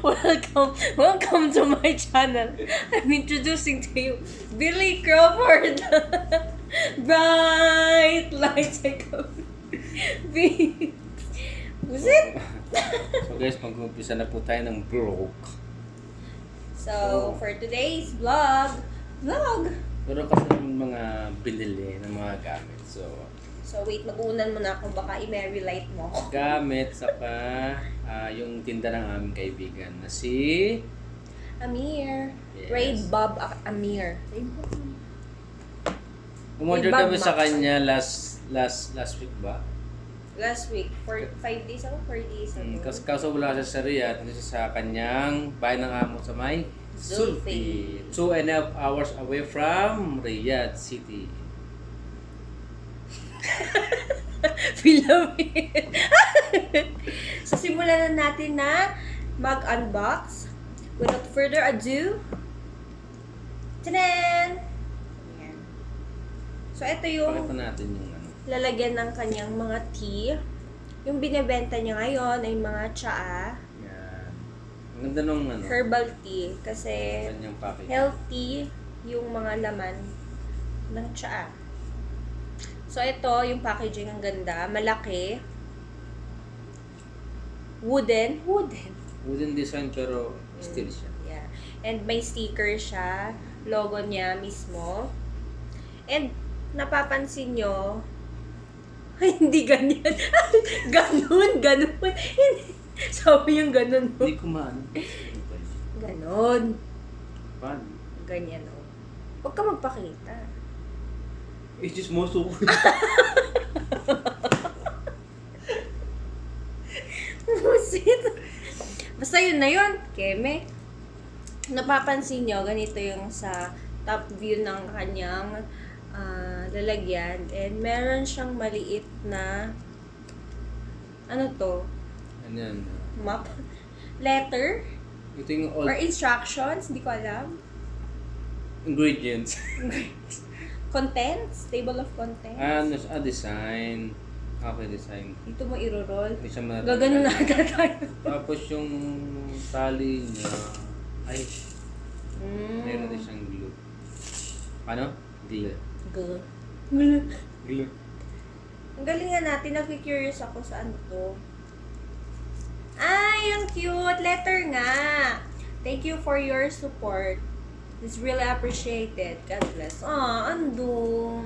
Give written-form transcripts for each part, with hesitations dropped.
Welcome to my channel. I'm introducing to you Billy Crawford. Bright lights I come. Was it? So guys, mag-umpisa na po tayo ng vlog. So, for today's vlog. Pero kasi yung mga binili ng mga gamit. So wait, mag-uunan mo na kung baka i-merry light mo. Gamit, saka yung tinda ng aming kaibigan na si Amir. Yes. Ray Bob Amir. umorder Bob kami sa Max. kanya last week ba? Last week, 5 days ago, 4 days ago. Kaso wala siya sa Riyadh, kasi sa kanyang bahay ng amo sa may Zulfi. 2.5 hours away from Riyadh City. Philippines. So, simulan na natin na mag-unbox. Without further ado, tanan! Ayan. So, ito yung Pakita natin yung ano. lalagyan ng kanyang mga tea. Yung binibenta niya ngayon ay mga tsaa, Yan. Ang ganda nung ano. herbal tea. Kasi Kanyang package. healthy yung mga laman ng tsaa. So, ito, yung packaging ang ganda. Malaki. Wooden Design pero steel siya. Yeah. And may sticker siya. Logo niya mismo. And, napapansin nyo, ay, hindi ganyan. ganun. Hindi. Sabi yung ganun. Hindi ko maano. Ganon. Paano? Ganyan, oh. Huwag ka magpakita. It's just moso ko. Busit. Basta yun na yun. Keme. Napapansin nyo, ganito yung sa top view ng kanyang lalagyan. And meron siyang maliit na ano to? Ano yan? Map? Letter? Ito yung all Or instructions? Hindi ko alam. ingredients. Contents? Table of contents? Ano siya? Design. Okay, design. Dito mo iro-roll. Hindi siya matatagal. Gagano na tayo. Tapos yung tali niya, ay, meron din Mm. siyang glue. Ano? Glue. Glue. Ang galing nga natin. Nag-curious ako sa ano to. Ay, ang cute! Letter nga! Thank you for your support. It's really appreciated. God bless. Andun.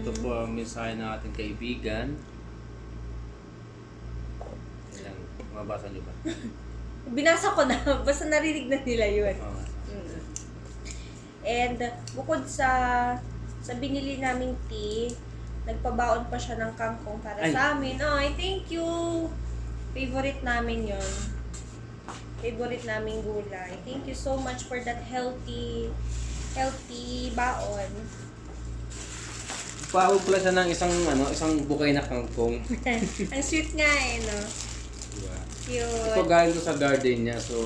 Ito po ang mensahe ng ating kaibigan. Ayan, mabasa niyo ba? Binasa ko na. Basta narinig na nila yun. Oo. And bukod sa binili naming tea, nagpabaon pa siya ng kangkong para Ay. sa amin. Ay, thank you! Favorite namin yun. Favorite naming gulay. Thank you so much for that healthy baon. Pawag pala siya ng isang bukay na kangkong. Ang sweet nga eh, no? Diba? Cute. Ito galing ko sa garden niya. So,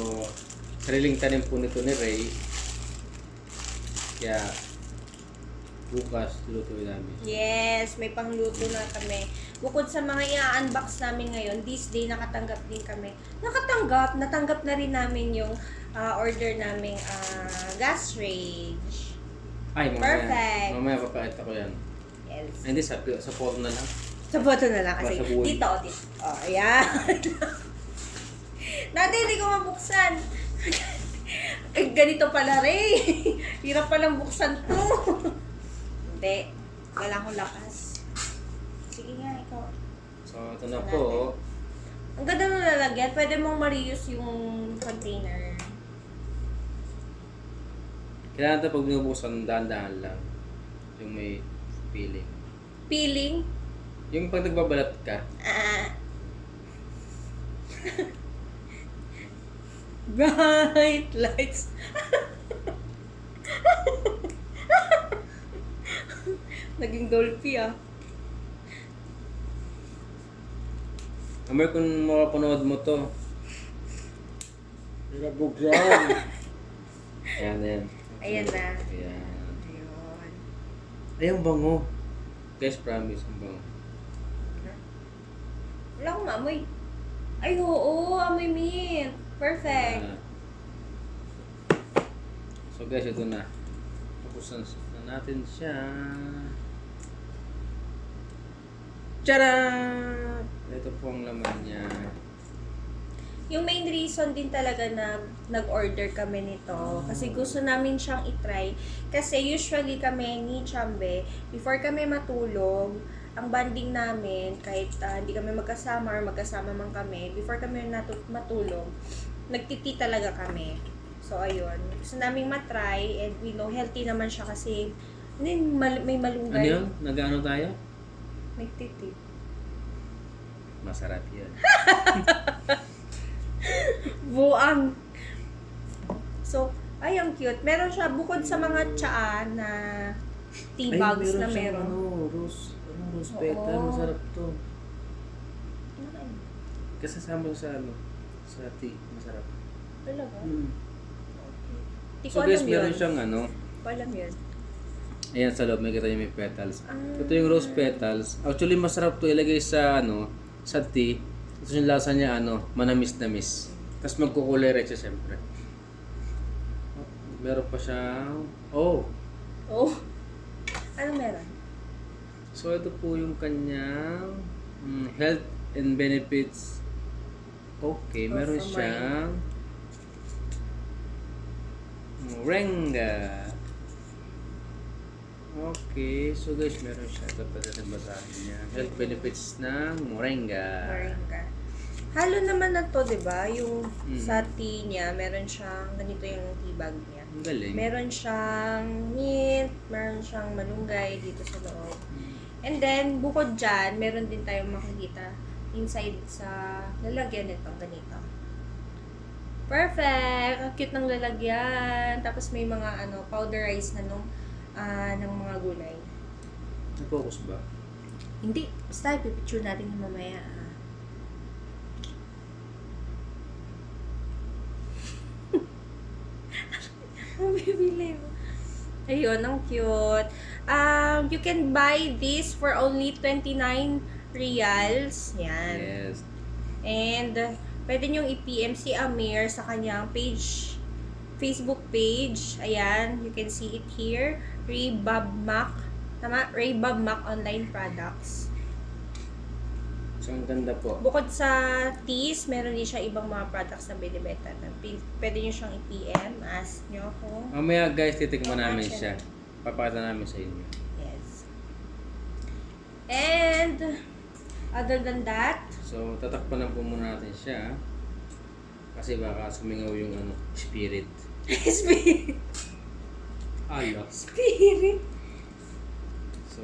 sariling tanim po nito ni Ray. Kaya, bukas, lutuin namin. Yes, may pangluto na kami. Bukod sa mga i-unbox namin ngayon, this day nakatanggap din kami. Natanggap na rin namin yung order naming gas range. Ay, mamaya. Perfect. Mamaya papakita ko yan. Yes. Ay, hindi, sa photo na lang. Sa photo na lang kasi. Sa buhay. Dito. Ayan. Dati hindi ko mabuksan. Ganito pala rin. Hirap palang buksan to. Hindi. Wala akong lakas. Sige nga, ikaw. So, ito na po. Ang ganda ng lalagyan. Pwede mong ma-reuse yung container. Kailangan ito pag binubuksan, dahan-dahan lang. Yung may feeling. Peeling. Yung pag nagbabalat ka, Bright lights. Naging dolphy ah. Amir, kung makapanood mo to, buksan. Ayan. Ayan na. Ayan. Ayun. Ay, ang bango. Guys, promise, ang bango. Wala akong maamoy. Ay, oo, amoy mint. Perfect. So guys, ito na. Tapusan na natin siya. Tcharam! Ito po ang laman niya. Yung main reason din talaga na nag-order kami nito kasi gusto namin siyang itry. Kasi usually kami ni Chambe, before kami matulog, ang bonding namin, kahit hindi kami magkasama or magkasama man kami, before kami matulog, nagtiti talaga kami. So, ayun. Gusto namin matry and we know healthy naman siya kasi may Ano malunggay. yun? Nag-ano tayo? Nagtiti. Masarap yun. Buang. So, ay, ang cute. Meron siya, bukod sa mga tsaa na tea bags na siyang meron. rose petal. Oo. Masarap to. Kasasama sa sa tea. Masarap. Talaga? Di ko So guys, alam meron yun. siyang Di ko alam yun. ayan sa loob, may kita niyo may petals. Ah. Ito yung rose petals. Actually, masarap to ilagay sa sa tea. Ito yung lasa niya manamis-namis. Tapos magkukulay rin siya siyempre. Meron pa siyang Oh. Ano meron? So ito po yung kanyang health and benefits. Okay, meron for siyang moringa. Okay, so guys, meron siya. Ito pa natin basahin niya. Health benefits ng moringa. Moringa. Halo naman na to, di ba? Yung Mm. sa tea niya, meron siyang, ganito yung tea bag niya. Ang galing. Meron siyang mint, meron siyang malunggay dito sa loob. And then, bukod dyan, meron din tayong makikita inside sa lalagyan nito, ganito. Perfect! Ang cute ng lalagyan. Tapos may mga powderized na ng mga gulay. Nag-focus ba? Hindi. Basta, ipipicture natin yung mamaya. Ang bibili mo. Ayun, ang cute. You can buy this for only 29 reals. Yan. Yes. And, pwede nyong i-PM si Amir sa kanyang Facebook page. Ayan, you can see it here. Ray Bob Mac. Tama? Ray Bob Mac Online Products. So, ang ganda po. Bukod sa teas, meron din siya ibang mga products na binibenta. Pwede nyo siyang i-PM. Ask nyo kung... Mamaya guys, titikman Oh, namin actually. siya. Papakita namin sa inyo. Yes. And, other than that, So, tatakpan na po muna natin siya. Kasi baka sumingaw yung spirit. Spirit. Alak. Spirit. So,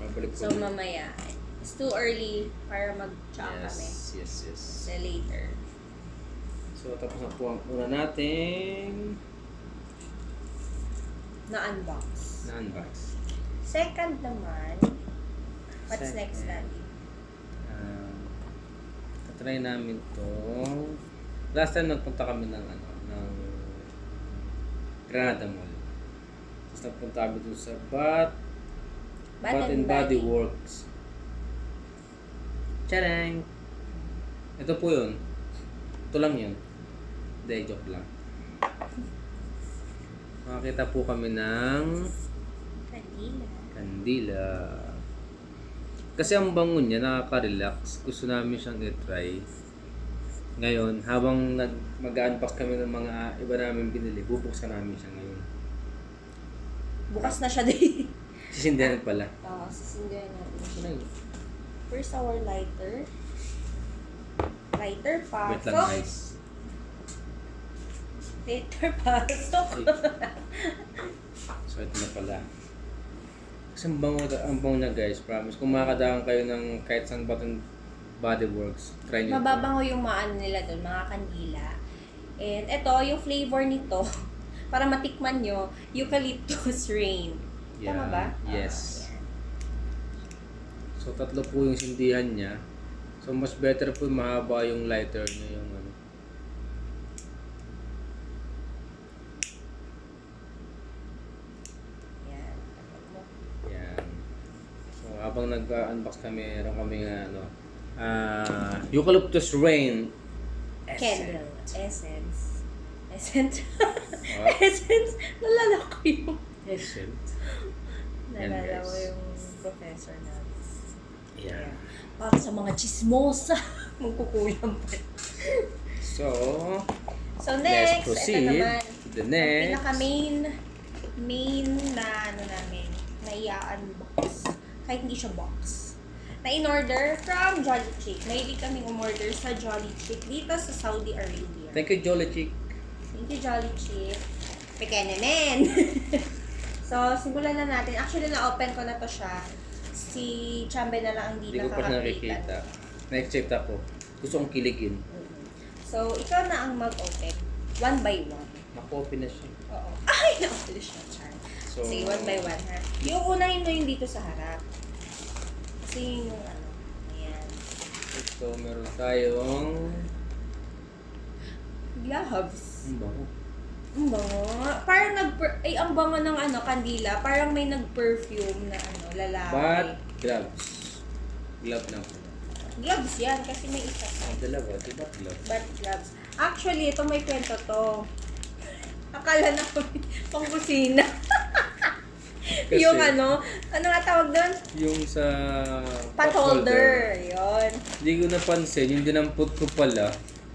babalik po. So, mamaya. It's too early para mag-chat kami. Yes. So, later. So, tapos na po ang una nating Na-unbox. na-unbox. Second naman, what's Second. next, Daddy? Try namin to. Last time nagpunta kami ng Granada Mall. Tapos nagpunta kami dun sa Bath and Body Works. Tadang! Ito po yun. Ito lang yun. Hindi, joke lang. Makakita po kami ng kandila. Kasi ang bango niya, nakaka-relax. Gusto namin siyang i-try. Ngayon, habang mag-unbox kami ng mga iba namin binili, bubuksan namin siya ngayon. Bukas na siya din. Sisindihan pala. Oo, sisindihan natin. Ito na yun. First, our lighter. Lighter pa. Wait lang guys. Lighter pa. So, ito na pala. Kasi ang bango na guys, promise. Kung makakadahan kayo ng kahit saan Body Works, try nyo. Mababango yung mga nila doon, mga kandila. And ito, yung flavor nito, para matikman nyo, eucalyptus rain. Tama ba? Yes. So, tatlo po yung sindihan niya. So, mas better po mahaba yung lighter niya, yung Yan. yan. So, habang nag-unbox kami, meron kami eucalyptus rain Candle. Essence. Essence. Ah. Essence. Nalala ko yung... Essence. Yan, Nalala ko guys. yung professor namin. Yan. Para sa mga chismosa. Magkukuyang pa. So, So let's next, proceed ito naman. to the Ang next. pinaka-main na ano namin, na i-unbox. Kahit hindi siya box. Na in-order from Jolly Chick. Mahilig kaming umorder sa Jolly Chick dito sa Saudi Arabia. Thank you, Jolly Chick. Thank you, Jolly Chick. Pekenenen! So, simulan na natin. Actually, na-open ko na to siya. Si Chambe na lang ang Hindi hindi ko pa nakakakita. nakikita. Na-accept ako. Gusto kong kiligin. So, ikaw na ang mag-open. One by one. Naka-open na siya. Oo. Ay, na-open siya, Char. So, Sige, one by one, ha? Yung unahin mo yung dito sa harap. Kasi yun yung ano. Ayan. ito, meron tayong... Gloves. Ang bango. Ang bango. Parang ang bango ng ano, kandila. Parang may nag-perfume na ano, lalaki. But, gloves. Glove lang. Gloves yan, kasi may isa pa. Ang dalawa, di ba gloves? But gloves. Actually, ito may kwento to. Akala na pang kusina. Kasi, Yung ano nga tawag doon? yung sa... Pot holder. Yun. Hindi ko napansin, yung dinampot ko pala.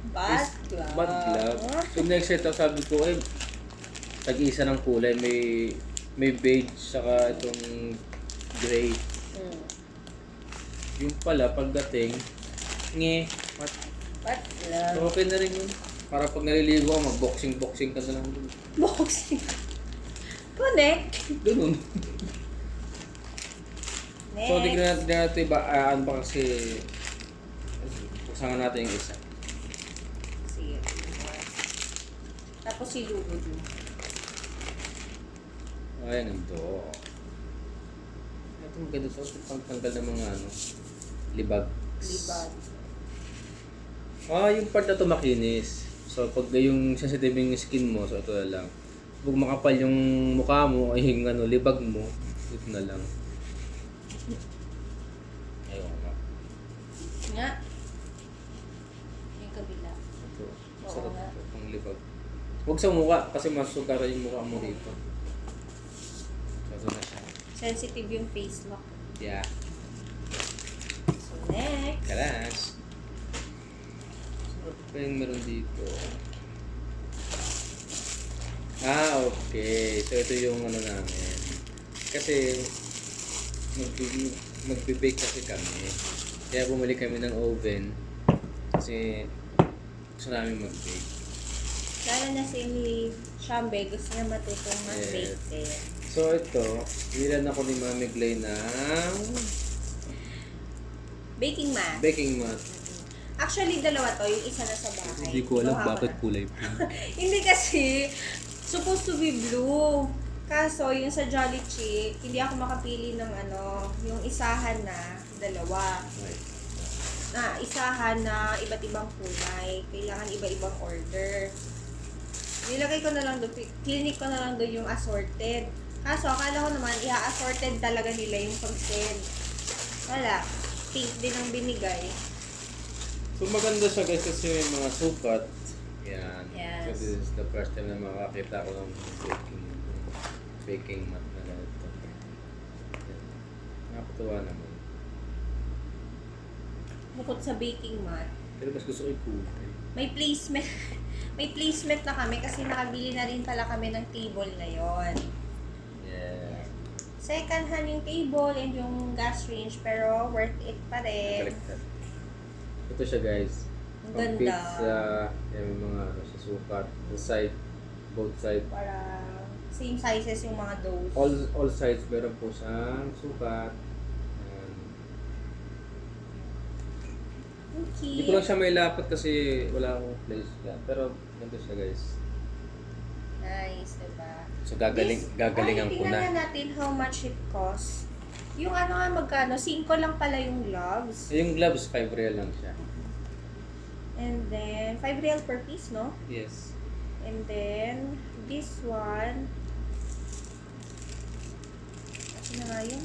Bat glove. Bat glove. So, next set up, sabi ko, tag-isa ng kulay. May beige, saka itong gray. Mm. Yung pala, pagdating, Bat glove. so, okay na rin yun. Para pag naliligo ka, mag-boxing-boxing ka na lang dun. Boxing. Connect. Ganun. Next. So, di ko na ito iba, ano ba kasi, buksan nga natin yung isa. Sige. Tapos silugod mo. Ayan, ito. Ito maganda to, pangtanggal ng mga ano, libag. Libag. Yung part na to makinis. So, pag yung sensitive yung skin mo, so ito na lang. Pag makapal yung mukha mo, ay yung ano, libag mo, ito na lang. Ayun nga. Nga. Yung kabila. Ito, Oo sarap nga. ito, pang libag. Huwag sa mukha, kasi masugaran yung mukha mo dito. So, ito na siya. Sensitive yung face lock. Yeah. So, next. Kalas. Sarap pa yung meron dito. Okay. So, ito yung ano namin. Kasi, magbe-bake kasi kami. Kaya bumili kami ng oven. Kasi, gusto namin mag-bake. Lalo na si Shambe, gusto niya matutong mag-bake din. So, ito, nilan ako ni Mami Glay ng Baking mat. baking mat. Actually, dalawa to. Yung isa na sa bahay. Hindi ko alam Kinuha ko bakit na. kulay pink. Hindi kasi, supposed to be blue. Kaso, yung sa Jolly Chick, hindi ako makapili ng ano, yung isahan na dalawa. Right. Na isahan na iba't ibang kulay. Kailangan iba-ibang order. Nilagay ko na lang doon, clinic ko na lang doon yung assorted. Kaso, akala ko naman, i-assorted talaga nila yung pag-send. Wala. Pink din ang binigay. So maganda siya guys kasi may mga sukat. Yan. Yes. So this is the first time na makakita ko ng baking mat na ganito. Yan. Nakakatuwa naman. Bukod sa baking mat, Pero mas gusto ko yung kulay. may placement. May placement na kami kasi nakabili na rin pala kami ng table na yon. Yeah. Second hand yung table and yung gas range pero worth it pa rin. Baliktad. Ito siya guys. Ang Pang ganda. pizza. Yan may mga ano, sa sukat. The side. Both side. Para same sizes yung mga doughs. All sides meron po siyang sukat. Yan. Okay. Hindi ko lang siya may lapat kasi wala akong place yan. Pero ganito siya guys. Nice, diba? So gagalingan ko tingnan na. natin how much it costs. Yung ano nga magkano, 5 lang pala yung gloves. Yung gloves, 5 real lang siya. And then, 5 real per piece, no? Yes. And then, this one, ano na nga yun?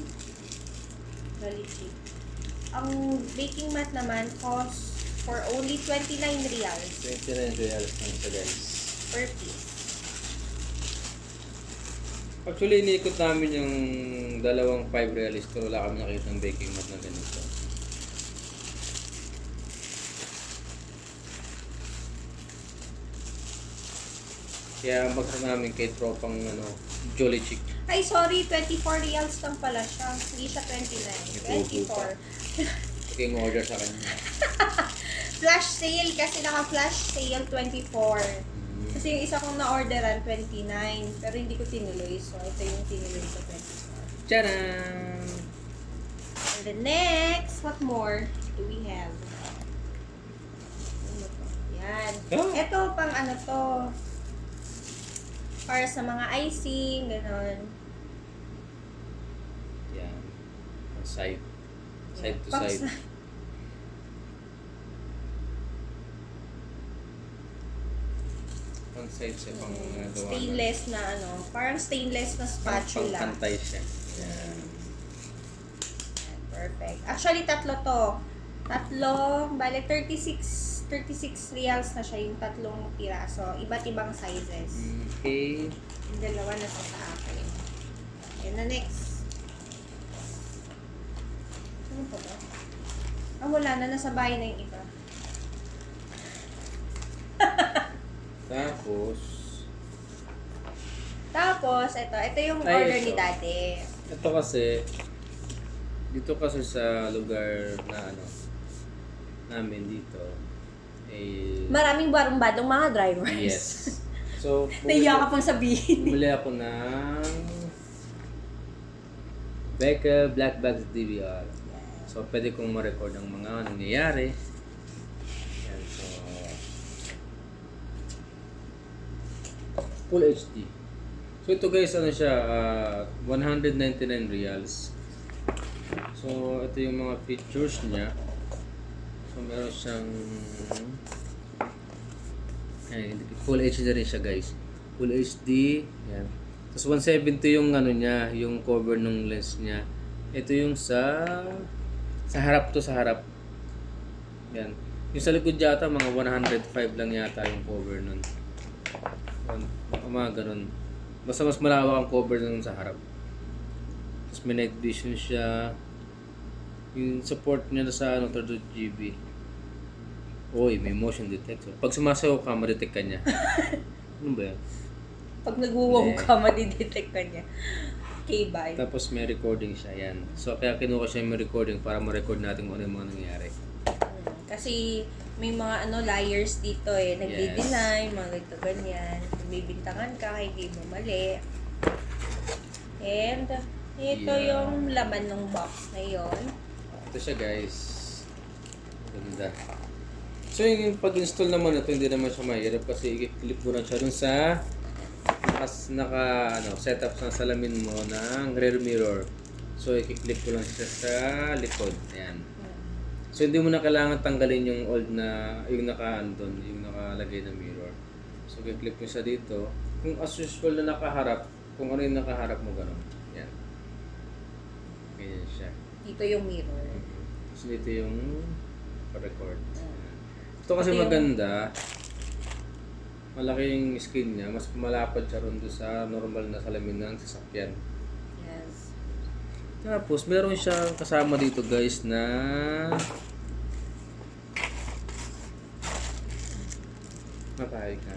Jolly Chick. Ang baking mat naman costs for only 29 reals 29 reals lang siya guys. per piece. Actually, iniikot namin yung dalawang 5 realis pero wala kami nakita ng baking mat na ganito. Kaya magsa namin kay tropang Jolly Chick. Ay, sorry, 24 reals lang pala siya. Hindi siya 29. 24. King order sa kanya. Flash sale kasi naka-flash sale 24. Kasi yung isa kong na-orderan 29. Pero hindi ko tinuloy. So, ito yung tinuloy sa 24. Tcharam! And the next, what more do we have? Ano to? Yan. Oh. Ito, pang ano to. Para sa mga icing, gano'n. Yan. Side. Side to Pang side. Pang side siya, pang gawa. Stainless na ano. Parang stainless na spatula. Pang pantay siya. Yan. Perfect. Actually, tatlo to. Bale 36 reals na siya yung tatlong piraso. Iba't ibang sizes. Okay. Yung dalawa na sa akin. And the next. Ano pa ba? Wala na. Nasa bahay na yung iba. Tapos, ito yung Ay, order ito. ni Daddy. Ito kasi, dito kasi sa lugar na namin dito, Maraming barumbadong mga drivers. yes. So, Naiya ka pang sabihin. bumili ako ng Becca Black Bags DVR. So, pwede kong ma-record ang mga nangyayari. Yan, so, Full HD. So, ito guys, siya, 199 reals. So, ito yung mga features niya. So, meron siyang Full HD na rin siya guys. Full HD. Yan. Tapos 170 yung niya, yung cover ng lens niya. Ito yung sa harap to, sa harap. Yan. Yung sa likod yata, mga 105 lang yata yung cover nun. Mga ganun. Basta mas malawak ang cover nun sa harap. Tapos may night vision siya. Yung support niya na sa 32GB. Uy, may motion detector. Pag sumasayaw ka, ma-detect ka niya. Ano ba yan? Pag nag-wow ka, madidetect ka niya. Okay, bye. Tapos may recording siya, yan. So, kaya kinuha siya yung recording para ma-record natin kung ano yung mga nangyayari. Kasi may mga liars dito eh. Nagdi-deny, mga ganito ganyan. Bibintangan ka, hindi mo mali. And, ito yung laman ng box na yun. Ito siya guys. Ganda. So yung pag-install naman ito, hindi naman siya mahirap kasi i-clip mo lang siya dun sa setup sa salamin mo ng rear mirror. So i-clip ko lang siya sa likod. Ayan. So hindi mo na kailangan tanggalin yung old na, yung yung nakalagay na mirror. So i-clip mo siya dito. Kung as usual na nakaharap, kung ano yung nakaharap mo, gano'n. Ayan. Ganyan siya. Dito yung mirror. So dito yung record. Ito kasi maganda. Malaki yung screen niya. Mas malapad siya ron doon sa normal na salamin ng sasakyan. Yes. Tapos meron siyang kasama dito guys na matay ka.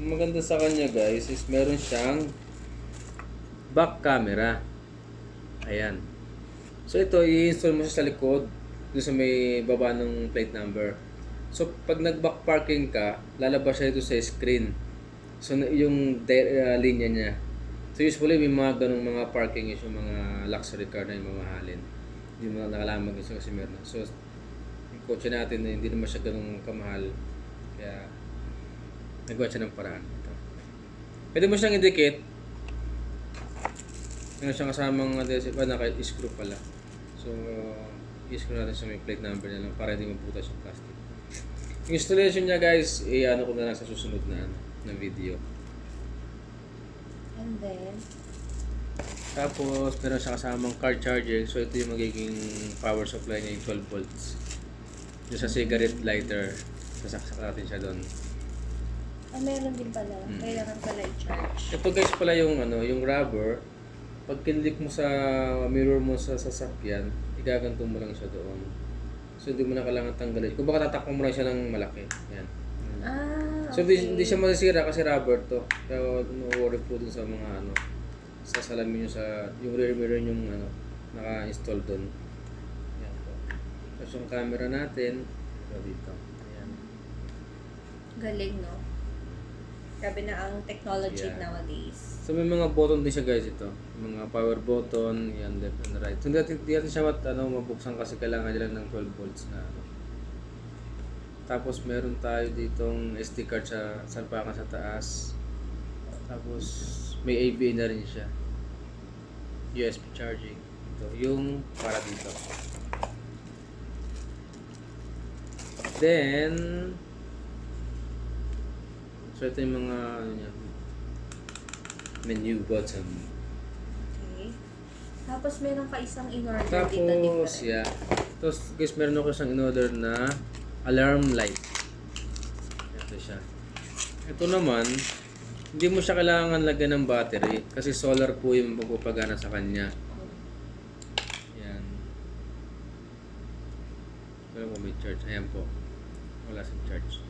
Ang maganda sa kanya guys is meron siyang back camera. Ayan. So ito, i-install mo siya sa likod doon sa may baba ng plate number. So pag nag-back parking ka, lalabas siya ito sa screen. So yung linya niya. So usually may mga ganung mga parking is yung mga luxury car na yung mamahalin. Hindi mo na nakalaman kasi meron. So yung kotse natin na hindi naman siya ganung kamahal. Kaya nagawa siya ng paraan. Ito. Pwede mo siyang idikit. Meron siyang kasamang naka-screw pala. So i-screw natin sa may plate number niya lang para hindi mabutas yung plastic. Yung installation niya guys, ko na lang sa susunod na video. And then, Tapos meron siya kasamang car charger. So ito yung magiging power supply niya, yung 12 volts. Yung sa cigarette lighter. Sasaksak natin siya doon. Ah, meron din pala. Kailangan pala i-charge. Ito guys pala yung yung rubber. Pag kinlik mo sa mirror mo sa sasakyan, igaganto mo lang siya doon. So hindi mo na kailangan tanggalin. Kung baka tatakpan mo lang siya ng malaki. Yan. Ah, So hindi siya masisira kasi rubber to. Kaya no worry po dun sa mga sa salamin nyo sa yung rear mirror yung naka-install dun. Yan po. Tapos yung camera natin dito. Ayan. galing, no? Grabe na ang technology Yeah. nowadays. So may mga button din siya guys ito. Mga power button, yan left and right. So hindi natin siya mabuksan kasi kailangan nila ng 12 volts na Tapos meron tayo ditong SD card sa salpakan sa taas. Tapos may ABA na rin siya. USB charging. Ito yung para dito. Then so ito yung mga menu button. Okay. Tapos meron ka isang in-order dito Tapos different. yeah. Tapos guys meron ako isang in-order na alarm light. Ito siya. Ito naman hindi mo siya kailangan lagyan ng battery kasi solar po yung magpapagana sa kanya. Yan. Pero kung may charge. Ayan po. Wala siyang charge.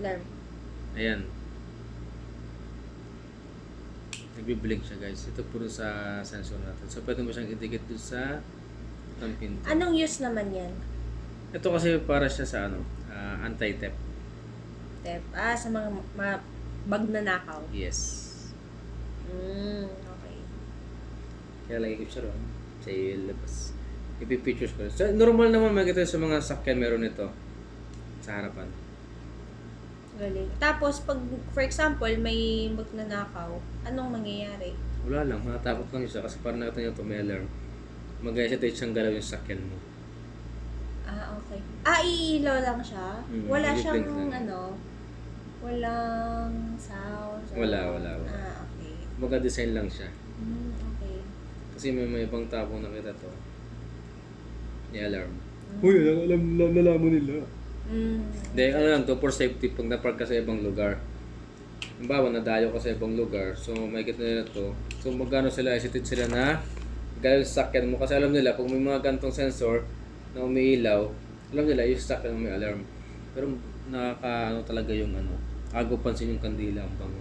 Alarm. Ayan. Nagbiblink siya guys. Ito puro sa sensor natin. So pwede mo siyang idikit doon sa pinto. Anong use naman yan? Ito kasi para siya sa anti-theft. Sa mga magnanakaw. Yes. Okay. Kaya lagi ko siya ron. Sa ilabas. Ipipictures ko. So, normal naman makita sa mga sakyan meron ito. Sa harapan. Galing. Tapos, pag, for example, may magnanakaw, anong mangyayari? Wala lang. Matatakot lang siya kasi parang nakita niyo ito may alarm. Mag-hesitate siyang galaw yung sakyan mo. Okay. Iilaw lang siya? Wala i-blink siyang, lang. walang sound? Wala. Okay. Mag-design lang siya. Okay. Kasi may ibang tao kung nakita to. May alarm. Uy, nalaman nila. Hindi, lang to for safety pag na-park ka sa ibang lugar. Halimbawa, nadayo ka sa ibang lugar, so makikita nila to. So magkano sila, hesitate sila na galaw sa sakyan mo. Kasi alam nila, pag may mga gantong sensor na umiilaw, alam nila yung sakyan mo may alarm. Pero nakaka talaga yung agaw pansin yung kandila ang bango.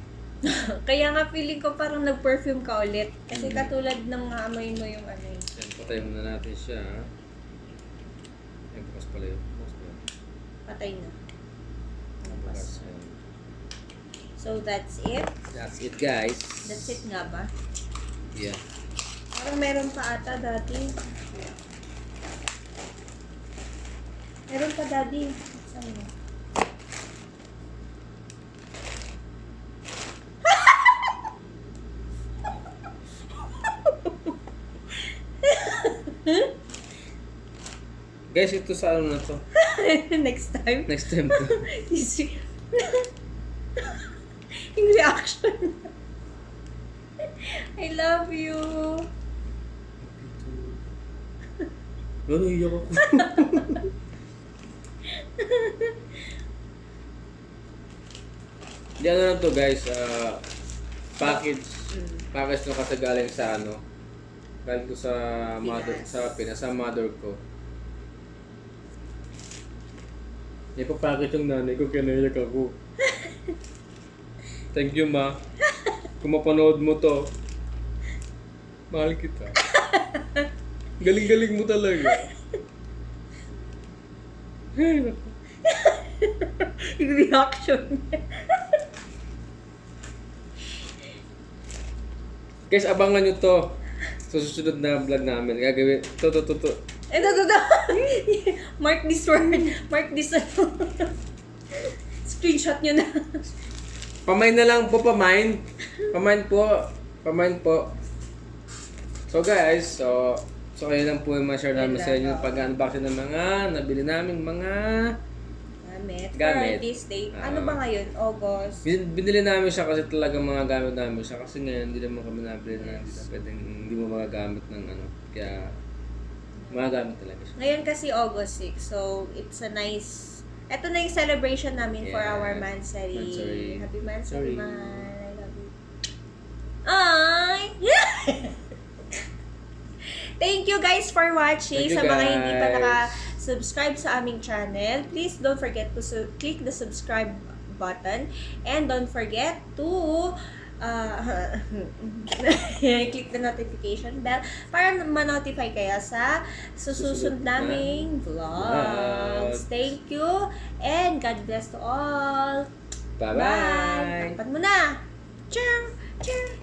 Kaya nga feeling ko parang nag-perfume ka ulit. Kasi katulad ng amoy mo yung Yan, patayin muna natin siya. Yan, bukas pala yun. Patay na. Bukas. Yan. So that's it. That's it guys. That's it nga ba? Yeah. Parang meron pa ata dati. Meron pa daddy. Saan mo? Guys, ito sa na to? Next time. Next time to. Yung reaction. I love you. Lalo, iyak ako. Di lang to guys, package to kasi galing sa galing to sa mother, sa Pinas, sa mother ko. Ipapackage yung nanay ko, kaya naiyak ako. Thank you ma. Kung mapanood mo to, mahal kita. Galing-galing mo talaga. Yung reaction. Guys, abangan nyo to sa susunod na vlog namin. Gagawin, to. Ito. Mark this word. Mark this. Screenshot nyo na. Pamain na lang po, pamain. Pamain po. So guys, so kayo lang po yung ma-share namin sa inyo pag-unboxing ng mga nabili naming mga gamit. For this day. Ano ba ngayon? August? Binili namin siya kasi talaga mga gamit namin siya. Kasi ngayon, hindi naman kami nabili na hindi mo magagamit ng Kaya, Magagamit talaga siya. Ngayon kasi August 6, so it's a nice... Ito na yung celebration namin for Yeah. our Mansari. Mansari. Happy Mansari, Sorry. man. I love you. Ay! Thank you guys for watching. Thank you, Sa mga hindi pa guys. naka-subscribe sa aming channel, please don't forget to click the subscribe button and don't forget to click the notification bell para ma-notify kaya sa susunod naming vlogs. Thank you and God bless to all. Bye-bye! Bye! Takpan mo na! Cheer! Cheer!